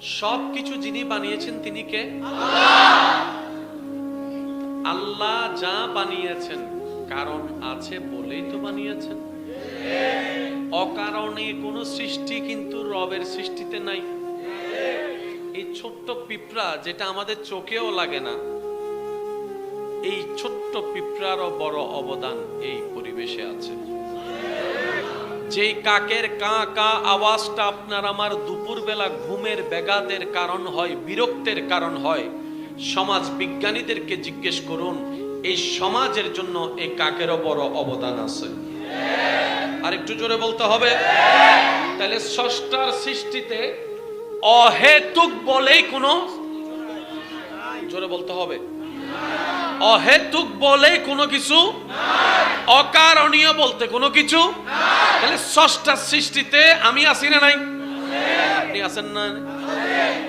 সবকিছু যিনি বানিয়েছেন তিনি কে? আল্লাহ যা বানিয়েছেন কারণ আছে বলেই তো বানিয়েছেন। অকারণে কোনো সৃষ্টি কিন্তু রবের সৃষ্টিতে নাই। এই ছোট্ট পিঁপড়া যেটা আমাদের চোখেও লাগে না, এই ছোট্ট পিঁপড়ারও বড় অবদান এই পরিবেশে আছে। যেই কাকের কা কা আওয়াজটা আপনার আমার দুপুরবেলা ঘুমের ব্যাঘাতের কারণ হয়, বিরক্তের কারণ হয়, সমাজ বিজ্ঞানীদেরকে জিজ্ঞেস করুন, এই সমাজের জন্য এই কাকেরও বড় অবদান আছে। আর একটু জোরে বলতে হবে। তাহলে স্রষ্টার সৃষ্টিতে অহেতুক বলেই কোনো, জোরে বলতে হবে, অহেতুক বলে কোনো কিছু, অকারণীয় বলতে কোনো কিছু। তাহলে স্রষ্টার সৃষ্টিতে আমি আছি না নাই? আপনি আছেন না?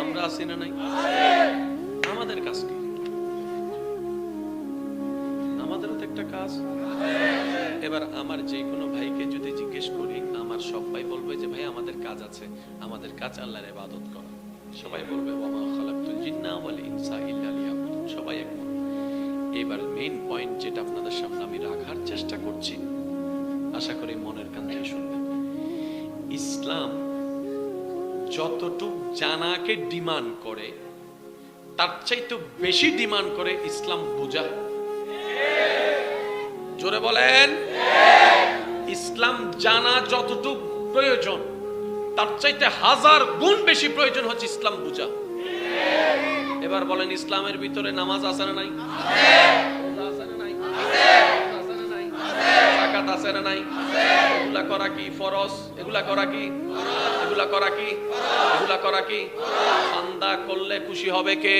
আমরা আছি না নাই? আমাদের কাজ কি? আমাদেরও তো একটা কাজ। এবার আমার যে কোনো ভাইকে যদি জিজ্ঞেস করি, আমার সব ভাই বলবে যে ভাই আমাদের কাজ আছে, আমাদের কাজ আল্লাহর ইবাদত করা। সবাই বলবে ওয়ামা খালাকতুল জিন্না ওয়াল ইনসা ইল্লা লিয়াবুদুন। সবাই একমত। এবার মেইন পয়েন্ট যেটা আপনাদের সামনে আমি রাখার চেষ্টা করছি, আশা করি মনের কান দিয়ে শুনবেন। ইসলাম যতটুক জানাকে ডিমান্ড করে তার চাইতে বেশি ডিমান্ড করে ইসলাম বোঝা। জোরে বলেন। ইসলাম জানা যতটুক প্রয়োজন তার চাইতে 1000 গুণ বেশি প্রয়োজন হচ্ছে ইসলাম বোঝা। এবার বলেন, ইসলামের ভিতরে নামাজ আছে না নাই? রোজা আছে না নাই? আছে না নাই? যাকাত আছে না নাই? এগুলা করা কি ফরজ? এগুলা করা কি? এগুলা করা কি? এগুলা করা কি? বান্দা করলে খুশি হবে কে?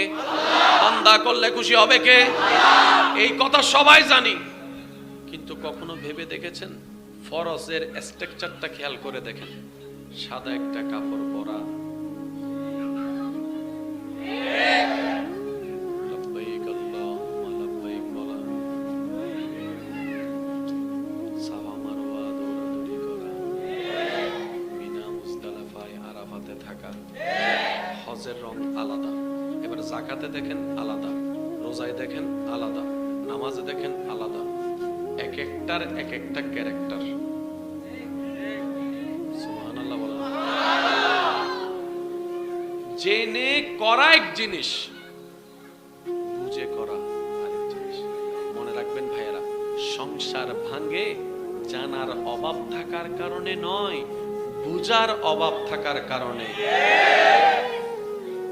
বান্দা করলে খুশি হবে কে? এই কথা সবাই জানি, কিন্তু কখনো ভেবে দেখেছেন ফরজের স্ট্রাকচারটা খেয়াল করে দেখেন। সাদা একটা কাপড় পরা, হজের রং আলাদা। এবার যাকাতে দেখেন আলাদা, রোজায় দেখেন আলাদা, নামাজে দেখেন আলাদা। এক একটার এক একটা ক্যারেক্টার। সুবহানাল্লাহ বলেন। জেনে করা এক জিনিস, বুঝে করা আরেক জিনিস। মনে রাখবেন ভাইয়েরা, সংসার ভাঙে জানার অভাব থাকার কারণে নয়, বুঝার অভাব থাকার কারণে।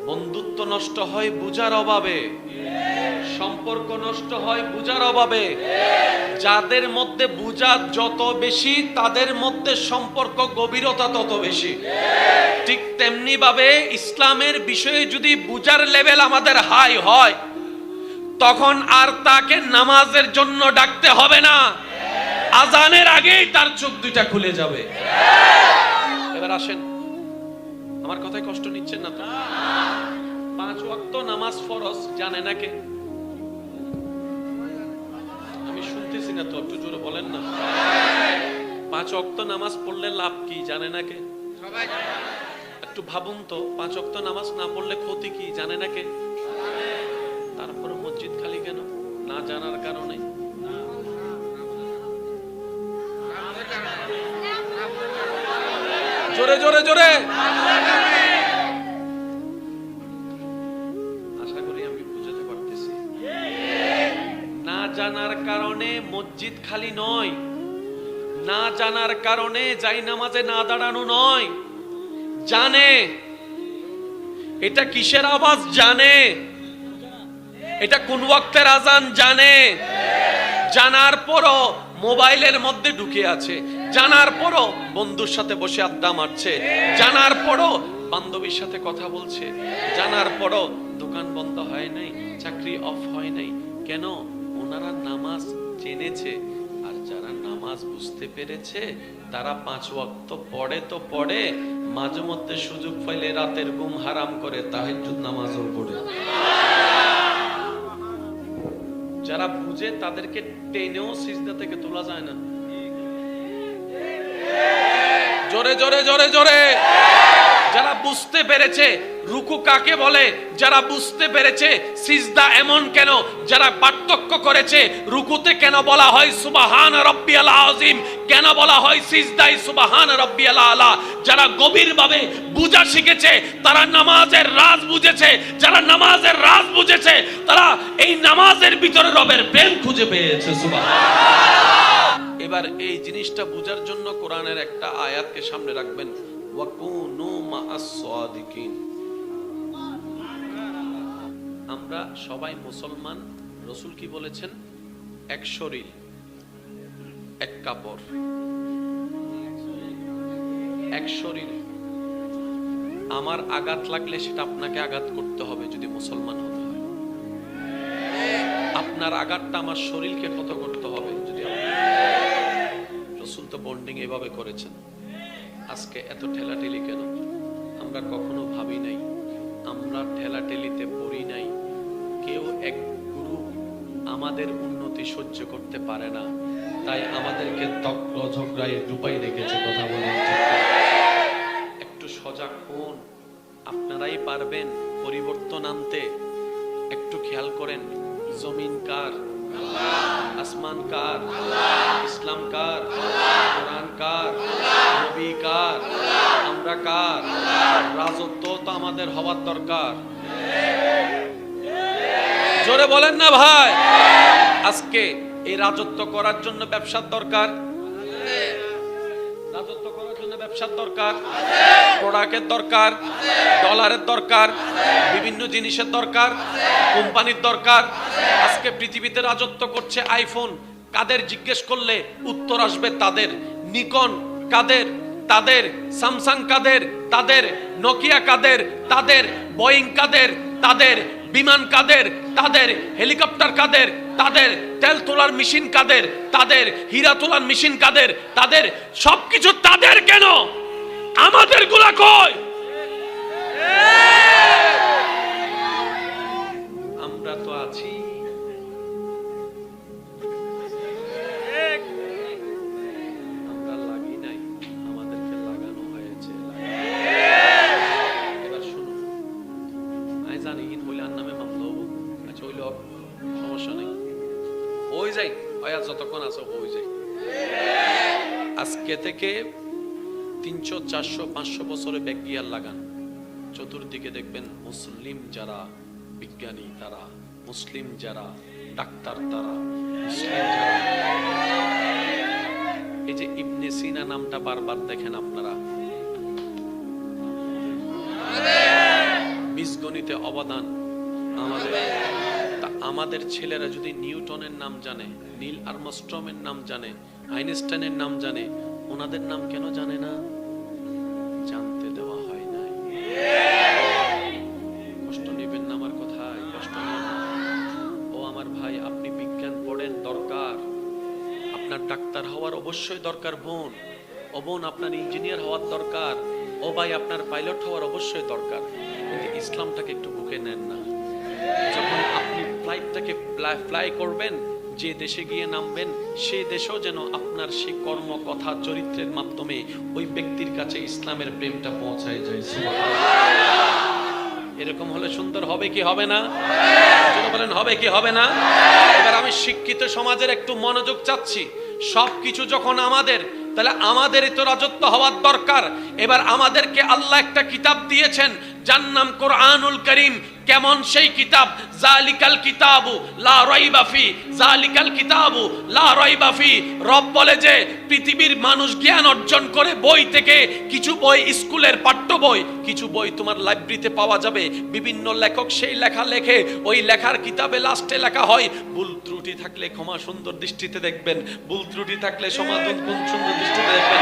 বন্ধুত্ব নষ্ট হয় বুঝার অভাবে, সম্পর্ক নষ্ট হয় বুঝার অভাবে। যাদের মধ্যে বুঝা যত বেশি তাদের মধ্যে সম্পর্ক গভীরতা তত বেশি। ঠিক তেমনি ভাবে ইসলামের বিষয়ে যদি বুঝার লেভেল আমাদের হাই হয়, তখন আর তাকে নামাজের জন্য ডাকতে হবে না, আজানের আগেই তার চোখ দুইটা খুলে যাবে। এবার আসেন, আমার কথায় কষ্ট নিচ্ছেন না তো? 5 ওয়াক্ত নামাজ ফরজ জানে না কে? আমি শুনতেছি না তো, একটু জোরে বলেন না। 5 ওয়াক্ত নামাজ পড়লে লাভ কি জানে না কে? সবাই জানে। একটু ভাবুন তো, 5 ওয়াক্ত নামাজ না পড়লে ক্ষতি কি জানে না কে? তারপর মসজিদ খালি কেন? না জানার কারণে। জোরে জোরে জোরে। আশা করি আমি বুঝাতে পারতেছি। না জানার কারণে মসজিদ খালি নয়, না জানার কারণে যাই নামাজে না দাঁড়ানো নয়। জানে এটা কিসের আওয়াজ, জানে এটা কোন ওয়াক্তের আজান, জানে। জানার পরও মোবাইলের মধ্যে ঢুকে আছে, জানার পরও বন্ধুর সাথে বসে আড্ডা মারছে, জানার পরও বান্ধবীর সাথে কথা বলছে, জানার পরও দোকান বন্ধ হয় নাই, চাকরি অফ হয় নাই। কেন? ওনারা নামাজ জেনেছে। আর যারা নামাজ বুঝতে পেরেছে তারা 5 ওয়াক্ত পড়ে তো পড়ে, মাঝে মধ্যে সুযোগ পাইলে রাতের ঘুম হারাম করে তাহাজ্জুদ নামাজও পড়ে। যারা বুঝে তাদেরকে টেনেও সিজদা থেকে তোলা যায় না। জোরে জোরে জোরে জোরে। যারা বুঝতে পেরেছে রুকু কাকে বলে? যারা বুঝতে পেরেছে। সিজদা এমন কেন? যারা পার্থক্য করেছে। রুকুতে কেন বলা হয় সুবহান রাব্বিয়াল আযীম, কেন বলা হয় সিজদায় সুবহান রাব্বিয়াল আলা? যারা গভীরভাবে বুঝা শিখেছে, তারা নামাজের রাজ বুঝেছে। যারা নামাজের রাজ বুঝেছে, তারা এই নামাজের ভিতরে রবের প্রেম খুঁজে পেয়েছে। সুবহানাল্লাহ। এবার এই জিনিসটা বুঝার জন্য কোরআনের একটা আয়াতকে সামনে রাখবেন, ওয়াকুনু মা'আস সাদিকিন। আমরা সবাই মুসলমান। রাসূল কি বলেছেন? এক শরীর, এক কাপড়, এক শরীর। আমার আঘাত লাগলে সেটা আপনাকে আঘাত করতে হবে যদি মুসলমান হতে হয়। আপনার আঘাতটা আমার শরীরকে ক্ষত করতে হবে যদি। রাসূল তো বন্ডিং এভাবে করেছেন। আজকে এত ঠেলাঠেলি কেন? আমরা কখনো ভাবি নাই, আমরা ঠেলাঠেলিতে পড়ি নাই। কেউ এক গ্রুপ আমাদের উন্নতি সহ্য করতে পারে না, তাই আমাদেরকে তক্র ঝগড়ায় ডুবাই রেখেছে। কথা বলেন ঠিক? একটু সজাগ হন, আপনারাই পারবেন পরিবর্তন আনতে। একটু খেয়াল করেন, জমিন কার? আসমান কার? ইসলাম কার? কোরআন কার? নবী কার? আমরা কার? রাজত্ব তো আমাদের হওয়ার দরকার। জোরে বলেন না ভাই? আজকে এই রাজত্ব করার জন্য ব্যবসার দরকার। রাজত্ব করার জন্য ব্যবসার দরকার, প্রোডাক্টের দরকার, ডলারের দরকার, বিভিন্ন জিনিসের দরকার, কোম্পানির দরকার। আজকে পৃথিবীতে রাজত্ব করছে আইফোন। কাদের জিজ্ঞেস করলে উত্তর আসবে তাদের। নিকন কাদের? তাদের। স্যামসাং কাদের? তাদের। নোকিয়া কাদের? তাদের। বোয়িং কাদের? তাদের। বিমান কাদের? তাদের। হেলিকপ্টার কাদের? তাদের। তেল তোলার মেশিন কাদের? তাদের। হীরা তোলার মেশিন কাদের? তাদের। সবকিছু তাদের। কেন আমাদের গুলা কই? আমরা তো আছি। আমরা লাগি নাই, আমাদেরকে লাগানো হয়েছে। এবার শুনুন, আমি জানি হইলে আর নামে মামলা হবো। আচ্ছা হইল, সমস্যা নেই, ওই যাই আয়াত যতক্ষণ আছে ওই যাই। আজকে থেকে 300, 400, 500 বছরে ব্যাক গিয়ার লাগান। চতুর্দিকে দেখবেন মুসলিম যারা বিজ্ঞানী, তারা মুসলিম যারা ডাক্তার, তারা মুসলিম যারা। এই যে ইবনে সিনা নামটা বারবার দেখেন আপনারা, বীজগণিতে অবদান আমাদের। আমাদের ছেলেরা যদি নিউটনের নাম জানে, নীল আর্মস্ট্রংয়ের নাম জানে, আইনস্টাইনের নাম জানে, ওনাদের নাম কেন জানে না? জানতে দেওয়া হয় নাই। কষ্ট নেবেন না আমার কথায়, কষ্ট নেবেন না। ও আমার ভাই, আপনি বিজ্ঞান পড়েন, দরকার। আপনার ডাক্তার হওয়ার অবশ্যই দরকার বোন। ও বোন, আপনার ইঞ্জিনিয়ার হওয়ার দরকার। ও ভাই, আপনার পাইলট হওয়ার অবশ্যই দরকার। কিন্তু ইসলামটাকে একটু বুকে নেন না। যখন আপনি ফ্লাইটটাকে ফ্লাই করবেন, যে দেশে গিয়ে নামবেন, সেই দেশেও যেন আপনার সেই কর্ম, কথা, চরিত্রের মাধ্যমে ওই ব্যক্তির কাছে ইসলামের প্রেমটা পৌঁছায় যায়। এরকম হলে সুন্দর হবে কি হবে না? বলেন হবে কি হবে না? এবার আমি শিক্ষিত সমাজের একটু মনোযোগ চাচ্ছি। সবকিছু যখন আমাদের, তাহলে আমাদেরই তো রাজত্ব হওয়ার দরকার। এবার আমাদেরকে আল্লাহ একটা কিতাব দিয়েছেন, যার নাম কোরআনুল কারীম। কেমন সেই কিতাব? জালিকাল কিতাবু লা রাইবা ফি, জালিকাল কিতাবু লা রাইবা ফি। রব বলে যে পৃথিবীর মানুষ জ্ঞান অর্জন করে বই থেকে। কিছু বই স্কুলের পাঠ্য বই, কিছু বই তোমার লাইব্রেরিতে পাওয়া যাবে। বিভিন্ন লেখক সেই লেখা লেখে, ওই লেখার কিতাবে লাস্টে লেখা হয়, ভুল ত্রুটি থাকলে ক্ষমা সুন্দর দৃষ্টিতে দেখবেন, ভুল ত্রুটি থাকলে সমাধান সুন্দর দৃষ্টিতে দেখবেন,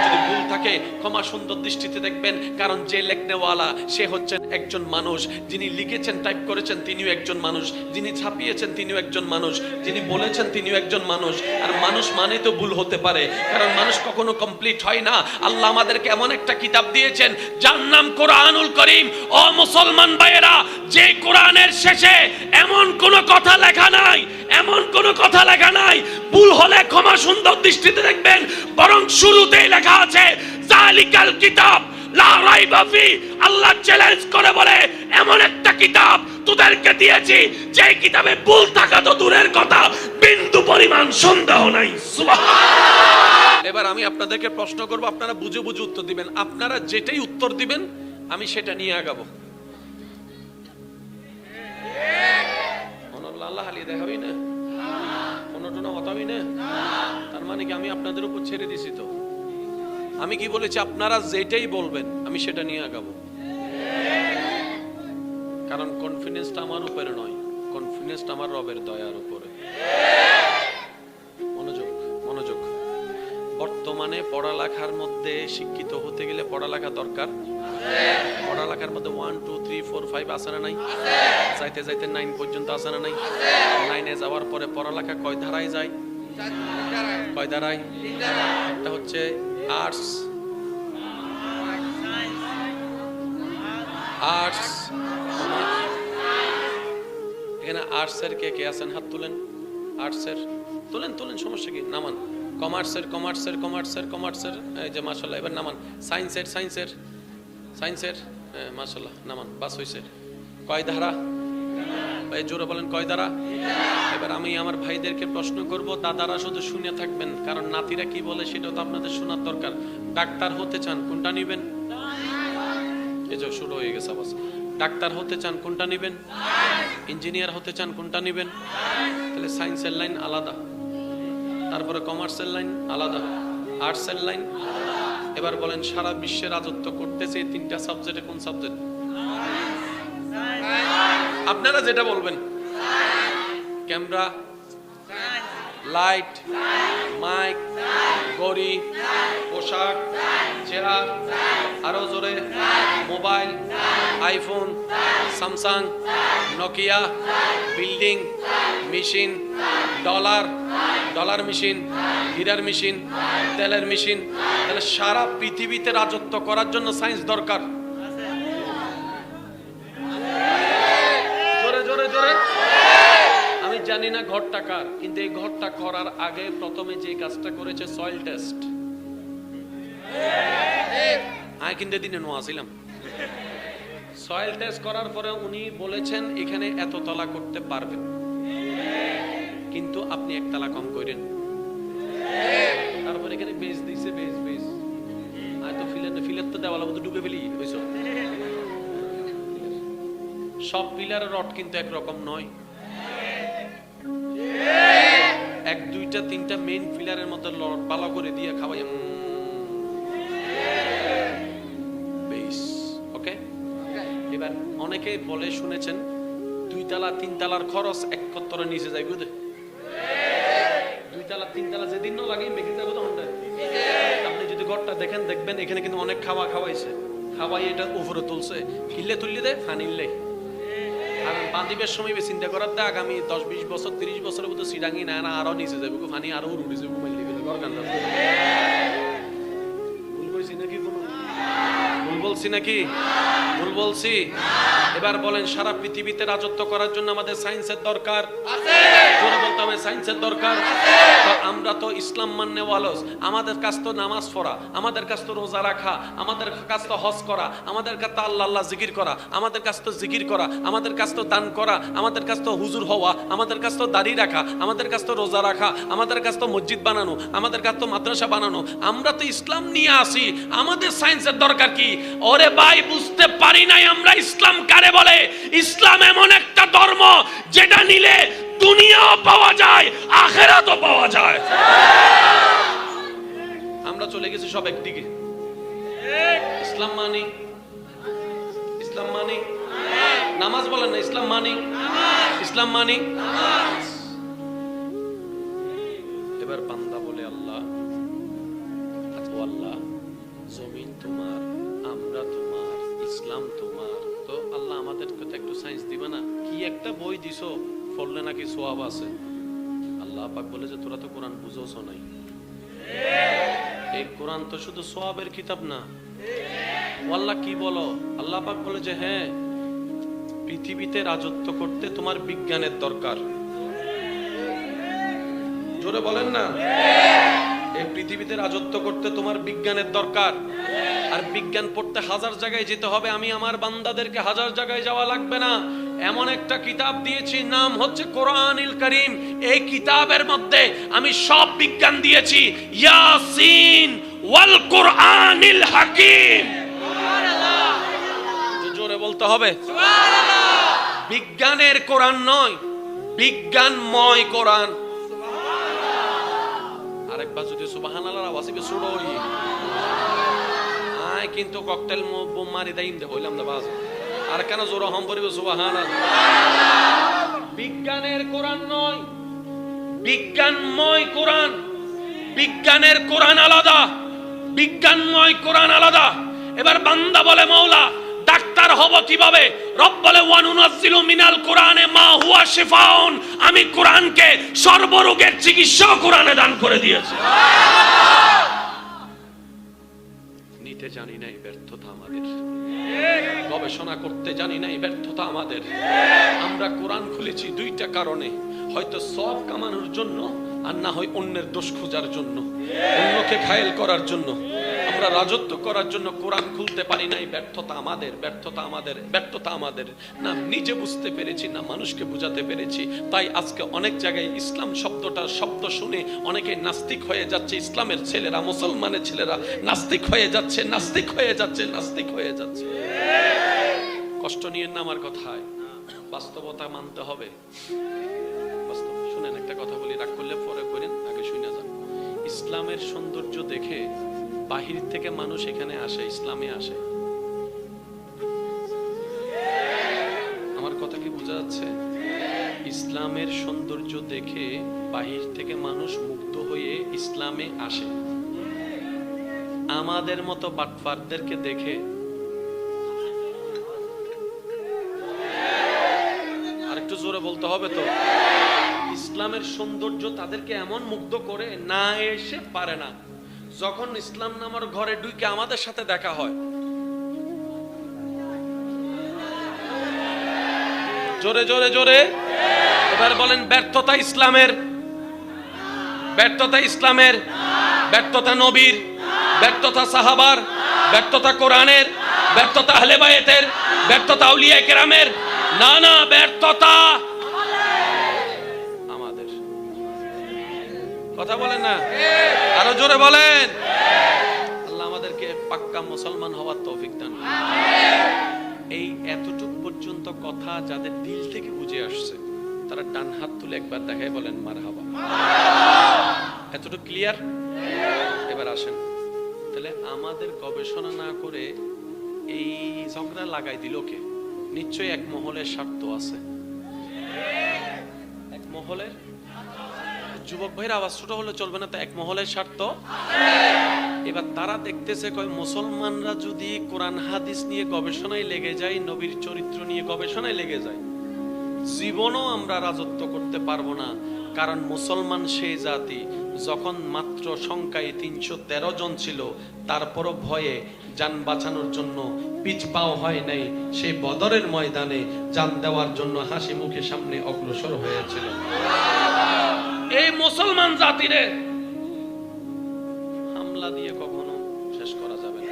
যদি ভুল থাকে ক্ষমা সুন্দর দৃষ্টিতে দেখবেন। কারণ যে লেখনেওয়ালা সে হচ্ছেন একজন মানুষ, যিনি লিখেছেন, টাইপ করেছেন, তিনিও একজন মানুষ, যিনি ছাপিয়েছেন তিনিও একজন মানুষ, যিনি বলেছেন তিনিও একজন মানুষ। আর মানুষ মানে তো ভুল হতে পারে, কারণ মানুষ কখনো কমপ্লিট হয় না। আল্লাহ আমাদেরকে এমন একটা কিতাব দিয়েছেন যার নাম কোরআনুল কারীম। ও মুসলমান ভাইয়েরা, যে কোরআনের শেষে এমন কোন কথা লেখা নাই, এমন কোন কথা লেখা নাই ভুল হলে ক্ষমা সুন্দর দৃষ্টিতে দেখবেন, বরং শুরুতেই লেখা আছে জালিকাল কিতাব লা রাইবা ফি, আল্লাহ চ্যালেঞ্জ করে বলে এমন একটা কিতাব তোদেরকে দিয়েছি যে কিতাবে ভুল থাকা তো দূরের কথা, বিন্দু পরিমাণ সন্দেহ নাই। সুবহানাল্লাহ। এবার আমি আপনাদেরকে প্রশ্ন করব, আপনারা বুঝে বুঝে উত্তর দিবেন। আপনারা যেটাই উত্তর দিবেন আমি সেটা নিয়ে আগাবো। আল্লাহ হালিয়ে দেখাবি না, কোনটা হতাবি না, তার মানে কি আমি আপনাদের উপর ছেড়ে দিছি? তো আমি কি বলেছি, আপনারা যেটাই বলবেন আমি সেটা নিয়ে আগাবো। কারণ কনফিডেন্সটা আমার উপরে নয়, কনফিডেন্সটা আমার রবের দয়ার উপরে। মনোযোগ, মনোযোগ। বর্তমানে পড়ালেখার মধ্যে শিক্ষিত হতে গেলে পড়ালেখা দরকার। পড়ালেখার মধ্যে 1 2 3 4 5 আছে না নাই? যাইতে যাইতে 9 পর্যন্ত আছে না নাই? 9 যাওয়ার পরে পড়ালেখা কয় ধারায় যায়? কয় ধারায়? একটা হচ্ছে আর্টস, আর্টস, এখানে আর্টসের কে কে আছেন? হাত তুলেন। আর্টসের তুলেন, তুলেন, সমস্যা কি? নামান। কমার্সের, কমার্সের, কমার্সের, কমার্সের, এই যে মাশাআল্লাহ। এবার নামান। সায়েন্সের, সায়েন্সের, সায়েন্সের, মাশাআল্লাহ, নামান। বাস হইছে। কয় ধারা? ভাই জোরে বলেন, কয় ধারা? এবার আমি আমার ভাইদেরকে প্রশ্ন করব, দাদারা শুধু শুনে থাকবেন, কারণ নাতিরা কি বলে সেটাও তো আপনাদের শোনার দরকার। ডাক্তার হতে চান, কোনটা নিবেন? এই যে শুরু হয়ে গেছে আবার। ডাক্তার হতে চান, কোনটা নিবেন? ইঞ্জিনিয়ার হতে চান, কোনটা নিবেন? তাহলে সায়েন্সের লাইন আলাদা, তারপরে কমার্সের লাইন আলাদা, আর্টসের লাইন। এবার বলেন, সারা বিশ্বে রাজত্ব করতেছে এই তিনটা সাবজেক্টে কোন সাবজেক্ট? আপনারা যেটা বলবেন। ক্যামেরা, লাইট, মাইক, ঘড়ি, পোশাক, চেয়ার, আরো জোরে mobile, iPhone, Samsung, Nokia, building, machine, dollar, dollar machine, হীরার মেশিন, তেলের মেশিন। তাহলে সারা পৃথিবীতে রাজত্ব করার জন্য সায়েন্স দরকার। জোরে জোরে জোরে। আমি জানি না ঘরটা কার, কিন্তু এই ঘরটা করার আগে প্রথমে যে কাজটা করেছে সয়েল টেস্ট। আমি কিন্তু দিনে নোয়াছিলাম। সয়েল টেস্ট করার পরে উনি বলেছেন এখানে এত তলা করতে পারবেন, কিন্তু আপনি একতলা কম করেন। তারপরে এখানে বেজ দিছে, বেজ বেজ আর তো ফিলের তো দেওয়ালের মধ্যে ডুবে ফেলি বুঝছো। সব পিলারের রড কিন্তু একরকম নয়। এক দুইটা তিনটা মেইন পিলারের মধ্যে রড ভালো করে দিয়ে খাওয়াই বেশ ওকে। এবার অনেকে বলে শুনেছেন 2 তলা 3 তলার খরচ 71 নিচে যাই বুঝে। 2 তলা 3 তলা যেদিন না লাগে মেখে যাবো তখন। আপনি যদি ঘরটা দেখেন দেখবেন এখানে কিন্তু অনেক খাওয়া খাওয়াইছে, খাওয়াই এটা উপরে তুলছে, কিনলে তুললে দেয় ফানিলে। আর বাঁধিবের সময় চিন্তা করার দেয় আগামী 10-20 বছর 30 বছরের মধ্যে সিডাঙ্গি না আরো নিচে যাবে, ফানি আরো উড়ে যাবে, মাইলে গেলে ঘর কান্দা। ভুল বলছি নাকি? কোনো ভুল বলছি নাকি? ভুল বলছি? এবার বলেন, সারা পৃথিবীতে রাজত্ব করার জন্য আমাদের সায়েন্সের দরকার আছে। জোরে বলতে হবে, সায়েন্সের দরকার। তো আমরা তো ইসলাম মাননে ওয়ালস, আমাদের কাজ তো নামাজ পড়া, আমাদের কাজ তো রোজা রাখা, আমাদের কাজ তো হজ করা, আমাদের কাজ তো আল্লাহ আল্লাহ জিকির করা, আমাদের কাজ তো জিকির করা, আমাদের কাজ তো দান করা, আমাদের কাজ তো হুজুর হওয়া, আমাদের কাজ তো দাড়ি রাখা, আমাদের কাজ তো রোজা রাখা, আমাদের কাজ তো মসজিদ বানানো, আমাদের কাজ তো মাদ্রাসা বানানো। আমরা তো ইসলাম নিয়ে আসি, আমাদের সায়েন্সের দরকার কি? ওরে ভাই, বুঝতে পারি নাই আমরা ইসলাম কারে বলে। ইসলাম এমন একটা ধর্ম যেটা নিলে দুনিয়াও পাওয়া যায়, আখিরাতও পাওয়া যায়। আমরা চলে গেছি সব একদিকে। ইসলাম মানি, ইসলাম মানি নামাজ বলেন না, ইসলাম মানি, ইসলাম মানি নামাজ। এবার বান্দা বলে, আল্লাহ ও আল্লাহ, জমিন তোমার, আমরা তোমার, ইসলাম তোমার, তো আল্লাহ আমাদেরকে তো একটু সায়েন্স দিবে না? কি একটা বই দিছো, পড়লে নাকি সোয়াব আছে। আল্লাহ পাক বলে যে তোরা তো কোরআন বুঝোছ নাই। এই কোরআন তো শুধু সোয়াবের কিতাব না। আল্লাহ কি বলো? আল্লাহ পাক বলে যে হ্যাঁ, পৃথিবীতে রাজত্ব করতে তোমার বিজ্ঞানের দরকার। জোরে বলেন না। এই পৃথিবীতে রাজত্ব করতে তোমার বিজ্ঞানের দরকার, আর বিজ্ঞান পড়তে হাজার জায়গায় যেতে হবে। আমি আমার বান্দাদেরকে হাজার জায়গায় যাওয়া লাগবে না, এমন একটা কিতাব দিয়েছি, নাম হচ্ছে কোরআনুল কারীম। এই কিতাবের মধ্যে আমি সব বিজ্ঞান দিয়েছি, ইয়াসিন ওয়াল কোরআনিল হাকিম। জোরে বলতে হবে সুবহানাল্লাহ। বিজ্ঞানের কোরআন নয়, বিজ্ঞানময় কোরআন। আরেকবার যদি সুবহানাল্লাহর আওয়াজ হবে শুরোই আয়, কিন্তু ককটেল বোম মারি দাইম দে হইলাম দে বাজ আর কেন জোরে হম পড়িব সুবহানাল্লাহ। বিজ্ঞানের কোরআন নয়, বিজ্ঞানময় কোরআন। বিজ্ঞানের কোরআন আলাদা, বিজ্ঞানময় কোরআন আলাদা। এবার বান্দা বলে মাওলা ডাক্তার হব কিভাবে? রব বলে ওয়ানুনাজ্জিলু মিনাল কোরআনে মা হুয়া শিফাউন। আমি কোরআনকে সর্বরোগের চিকিৎসা কোরআনে দান করে দিয়েছি। নিতে জানি নাই, ব্যর্থতা আমাদের। গবেষণা করতে জানি নাই, ব্যর্থতা আমাদের। আমরা কোরআন খুলেছি দুইটা কারণে, হয়তো সব কামানোর জন্য, আর না হয় অন্যের দোষ খোঁজার জন্য, অন্যকে ঘায়েল করার জন্য। আমরা রাজত্ব করার জন্য কোরআন খুলতে পারি নাই, ব্যর্থতা আমাদের, ব্যর্থতা আমাদের, ব্যর্থতা আমাদের। না নিজে বুঝতে পেরেছি, না মানুষকে বোঝাতে পেরেছি। তাই আজকে অনেক জায়গায় ইসলাম শব্দটার শব্দ শুনে অনেকে নাস্তিক হয়ে যাচ্ছে। ইসলামের ছেলেরা, মুসলমানের ছেলেরা নাস্তিক হয়ে যাচ্ছে, নাস্তিক হয়ে যাচ্ছে, নাস্তিক হয়ে যাচ্ছে। কষ্ট নিয়ে না আমার কথায়, বাস্তবতা মানতে হবে। বাস্তব শুনেন, একটা কথা বলি, রাগ করলে পরে করেন, আগে শুনে যান। ইসলামের সৌন্দর্য দেখে বাহির থেকে মানুষ এখানে আসে, ইসলামে আসে। আমার কথা কি বোঝা যাচ্ছে? ইসলামের সৌন্দর্য দেখে বাহির থেকে মানুষ মুগ্ধ হয়ে ইসলামে আসে। আমাদের মতো বাটপারদেরকে দেখে, আরেকটু জোরে বলতে হবে তো, ইসলামের সৌন্দর্য তাদেরকে এমন মুগ্ধ করে, না এসে পারে না। যখন ইসলাম নামার ঘরে ঢুকে আমাদের সাথে দেখা হয়, জোরে জোরে জোরে এবার বলেন, ব্যর্থতা ইসলামের, ব্যর্থতা ইসলামের, ব্যর্থতা নবীর, ব্যর্থতা সাহাবার, ব্যর্থতা কোরআনের, ব্যর্থতা আহলে বায়তের, ব্যর্থতা আউলিয়া কেরামের, না না, ব্যর্থতা আমাদের। কথা বলেন না, আরো জোরে বলেন। আল্লাহ আমাদেরকে পাক্কা মুসলমান হওয়ার তৌফিক দান করুন। এই এতটুকু পর্যন্ত কথা যাদের দিল থেকে বুঝে আসছে, তারা ডান হাত তুলে একবার দেখায় বলেন মারহাবা। এতটুকু ক্লিয়ার? এবার আসেন, তাহলে আমাদের গবেষণা না করে এই ঝগড়া লাগাই দিল কে? নিশ্চয়ই এক মহলের স্বার্থ আছে। এক মহলের, যুবক ভাইরা আওয়াজ ছোট হলে চলবে না, তো এক মহলের স্বার্থ। এবার তারা দেখতেছে কয় মুসলমানরা যদি কোরআন হাদিস নিয়ে গবেষণায় লেগে যায়, নবীর চরিত্র নিয়ে গবেষণায় লেগে যায়, জীবনও আমরা রাজত্ব করতে পারবো না। কারণ মুসলমান সেই জাতি, যখন মাত্র সংখ্যায় 313 জন ছিল, তারপরও ভয়ে জান বাঁচানোর জন্য পিছপাও হয় নাই। সেই বদরের ময়দানে জান দেওয়ার জন্য হাসি মুখে সামনে অগ্রসর হয়েছিল। এই মুসলমান জাতিরে হামলা দিয়ে কখনো শেষ করা যাবে না।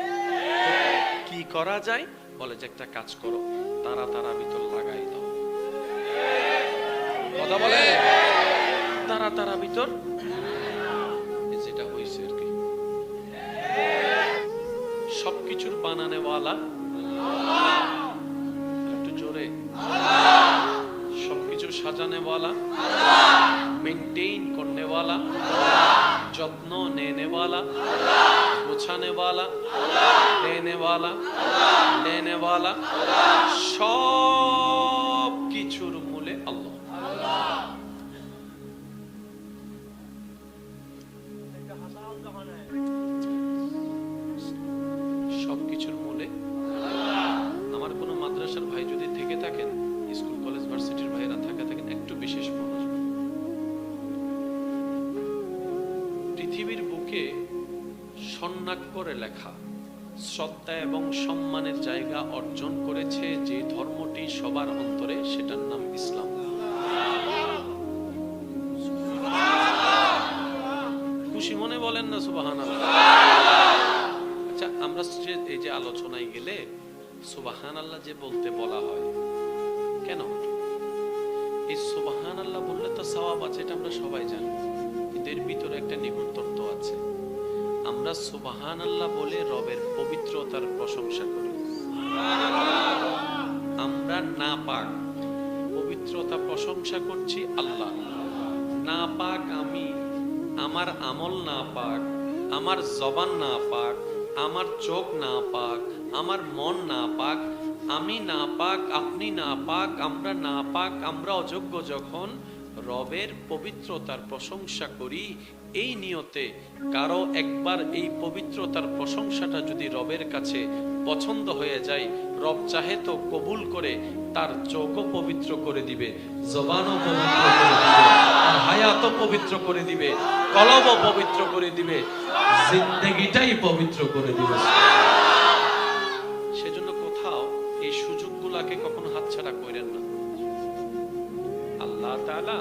কি করা যায়? বলে যে একটা কাজ করো, তারা তারা ভিতর লাগাই দাও। কথা বলে, তারা তারা ভিতর, যেটা হয়েছে আর কি। সবকিছুর বানানেওয়ালা একটু জোরে, সবকিছু সাজানেওয়ালা, मेंटेन करने वाला, যত্ন নেনে वाला, গোছানে वाला, দেনে वाला, लेने वाला, সব কিছুর মূলে আল্লাহ। সবকিছুর মূলে আমার কোনো মাদ্রাসার ভাই যদি থেকে থাকেন, স্কুল কলেজ ভার্সিটির ভাইরা থাকে থাকেন, একটু বিশেষ মনোযোগ। পৃথিবীর বুকে স্বর্ণাক্ষরে লেখা শ্রদ্ধা এবং সম্মানের জায়গা অর্জন করেছে যে ধর্মটি সবার অন্তরে, সেটার নাম ইসলাম। খুশি মনে বলেন না গেলে সুবহানাল্লাহ যে বলতে বলা হয় কেন? এই সুবহানাল্লাহ বললে তো সওয়াব আছে, এটা আমরা সবাই জানি, কিন্তু এর ভিতরে একটা নিগূঢ় তত্ত্ব আছে। আমরা সুবহানাল্লাহ বলে রবের পবিত্রতার প্রশংসা করি। আমরা নাপাক, পবিত্রতা প্রশংসা করছি আল্লাহ। নাপাক আমি, আমার আমল নাপাক, আমার জবান নাপাক, আমার চোখ নাপাক, আমার মন নাপাক, আমি নাপাক, আপনি নাপাক, আমরা নাপাক, আমরা অযোগ্য। যখন রবের পবিত্রতার প্রশংসা করি এই নিয়তে, কারো একবার এই পবিত্রতার প্রশংসাটা যদি রবের কাছে পছন্দ হয়ে যায়, রব চাহে তো কবুল করে তার চোখও পবিত্র করে দিবে, জবানও পবিত্র করে দিবে, তার হায়াতও পবিত্র করে দিবে, কলবও পবিত্র করে দিবে, জিন্দেগিটাই পবিত্র করে দিবে। সেজন্য কোথাও এই সুযোগগুলোকে কখনো হাতছাড়া করেন না। আল্লাহ তাআলা